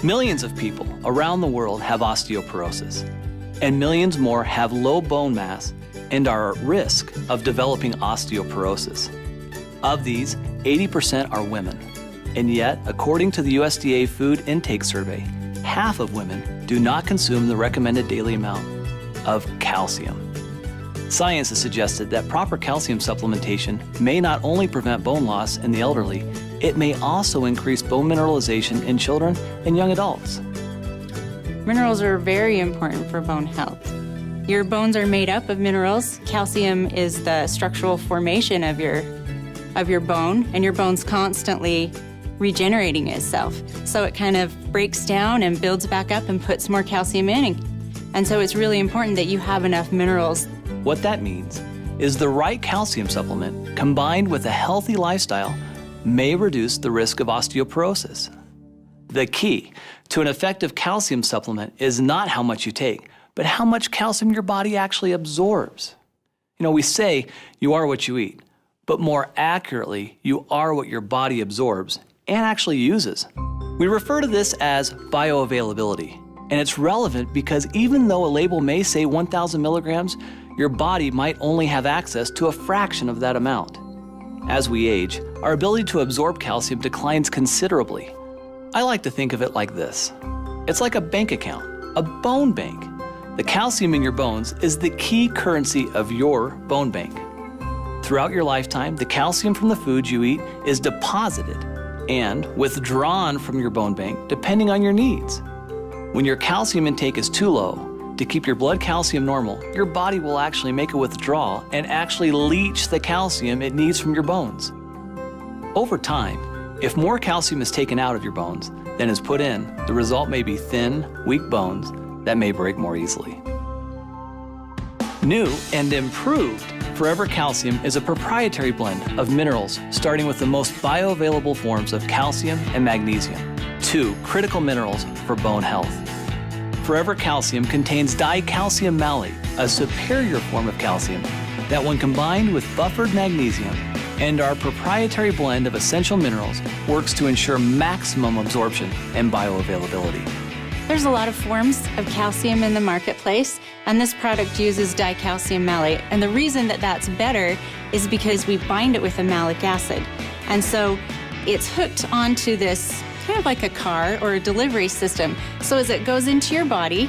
Millions of people around the world have osteoporosis, and millions more have low bone mass and are at risk of developing osteoporosis. Of these, 80% are women. And yet, according to the USDA Food Intake Survey, half of women do not consume the recommended daily amount of calcium. Science has suggested that proper calcium supplementation may not only prevent bone loss in the elderly, it may also increase bone mineralization in children and young adults. Minerals are very important for bone health. Your bones are made up of minerals. Calcium is the structural formation of your bone, and your bone's constantly regenerating itself. So it kind of breaks down and builds back up and puts more calcium in. And so it's really important that you have enough minerals. What that means is the right calcium supplement combined with a healthy lifestyle may reduce the risk of osteoporosis. The key to an effective calcium supplement is not how much you take, but how much calcium your body actually absorbs. You know, we say you are what you eat, but more accurately, you are what your body absorbs and actually uses. We refer to this as bioavailability, and it's relevant because even though a label may say 1,000 milligrams, your body might only have access to a fraction of that amount. As we age, our ability to absorb calcium declines considerably. I like to think of it like this. It's like a bank account, a bone bank. The calcium in your bones is the key currency of your bone bank. Throughout your lifetime, the calcium from the foods you eat is deposited and withdrawn from your bone bank depending on your needs. When your calcium intake is too low, to keep your blood calcium normal, your body will actually make a withdrawal and actually leach the calcium it needs from your bones. Over time, if more calcium is taken out of your bones than is put in, the result may be thin, weak bones that may break more easily. New and improved Forever Calcium is a proprietary blend of minerals starting with the most bioavailable forms of calcium and magnesium, two critical minerals for bone health. Forever Calcium contains dicalcium malate, a superior form of calcium that when combined with buffered magnesium and our proprietary blend of essential minerals works to ensure maximum absorption and bioavailability. There's a lot of forms of calcium in the marketplace, and this product uses dicalcium malate. And the reason that that's better is because we bind it with a malic acid. And so it's hooked onto this kind of like a car or a delivery system. So as it goes into your body,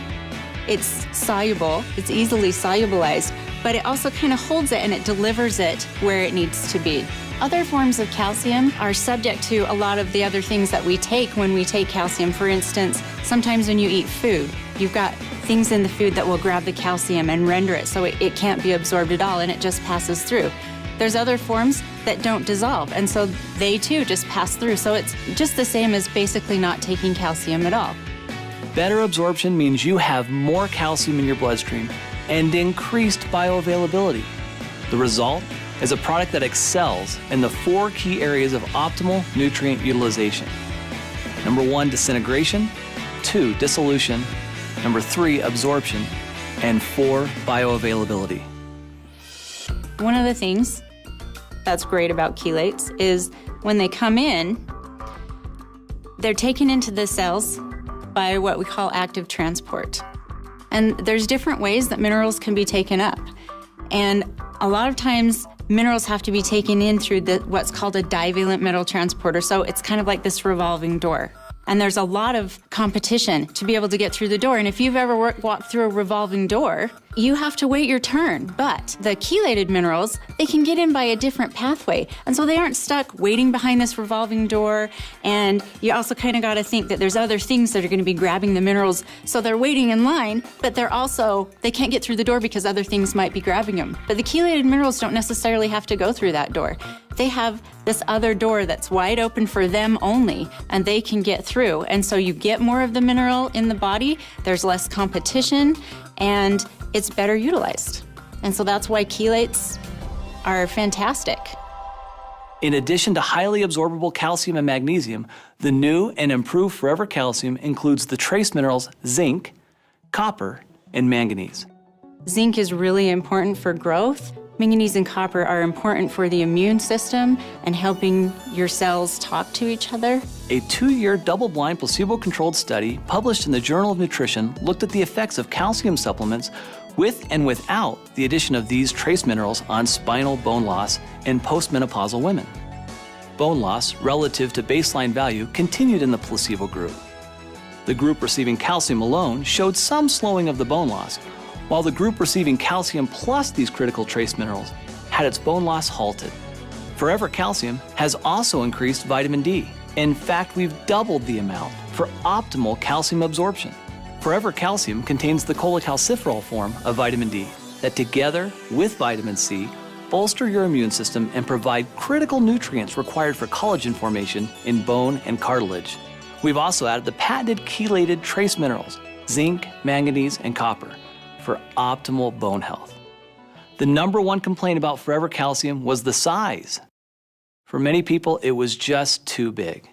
it's soluble, it's easily solubilized, but it also kind of holds it and it delivers it where it needs to be. Other forms of calcium are subject to a lot of the other things that we take when we take calcium. For instance, sometimes when you eat food, you've got things in the food that will grab the calcium and render it so it can't be absorbed at all and it just passes through. There's other forms that don't dissolve, and so they too just pass through. So it's just the same as basically not taking calcium at all. Better absorption means you have more calcium in your bloodstream and increased bioavailability. The result is a product that excels in the 4 key areas of optimal nutrient utilization. Number 1, disintegration. 2, dissolution. Number 3, absorption. And 4, bioavailability. One of the things that's great about chelates is when they come in, they're taken into the cells by what we call active transport. And there's different ways that minerals can be taken up. And a lot of times, minerals have to be taken in through what's called a divalent metal transporter. So it's kind of like this revolving door. And there's a lot of competition to be able to get through the door. And if you've ever walked through a revolving door, you have to wait your turn. But the chelated minerals, they can get in by a different pathway. And so they aren't stuck waiting behind this revolving door. And you also kind of got to think that there's other things that are going to be grabbing the minerals. So they're waiting in line, but they can't get through the door because other things might be grabbing them. But the chelated minerals don't necessarily have to go through that door. They have this other door that's wide open for them only, and they can get through. And so you get more of the mineral in the body, there's less competition, and it's better utilized. And so that's why chelates are fantastic. In addition to highly absorbable calcium and magnesium, the new and improved Forever Calcium includes the trace minerals zinc, copper, and manganese. Zinc is really important for growth Manganese and copper are important for the immune system and helping your cells talk to each other. A 2-year double-blind placebo-controlled study published in the Journal of Nutrition looked at the effects of calcium supplements with and without the addition of these trace minerals on spinal bone loss in postmenopausal women. Bone loss relative to baseline value continued in the placebo group. The group receiving calcium alone showed some slowing of the bone loss, while the group receiving calcium plus these critical trace minerals had its bone loss halted. Forever Calcium has also increased vitamin D. In fact, we've doubled the amount for optimal calcium absorption. Forever Calcium contains the cholecalciferol form of vitamin D that together with vitamin C bolster your immune system and provide critical nutrients required for collagen formation in bone and cartilage. We've also added the patented chelated trace minerals, zinc, manganese, and copper, for optimal bone health. The #1 complaint about Forever Calcium was the size. For many people, it was just too big.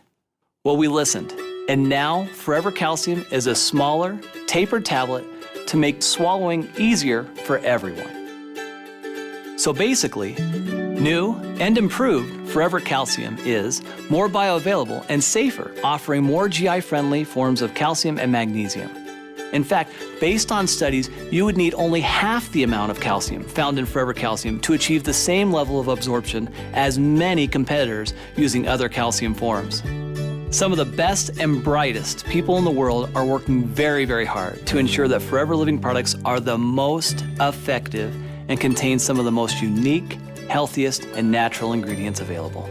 Well, we listened, and now Forever Calcium is a smaller, tapered tablet to make swallowing easier for everyone. So basically, new and improved Forever Calcium is more bioavailable and safer, offering more GI-friendly forms of calcium and magnesium. In fact, based on studies, you would need only half the amount of calcium found in Forever Calcium to achieve the same level of absorption as many competitors using other calcium forms. Some of the best and brightest people in the world are working very, very hard to ensure that Forever Living products are the most effective and contain some of the most unique, healthiest, and natural ingredients available.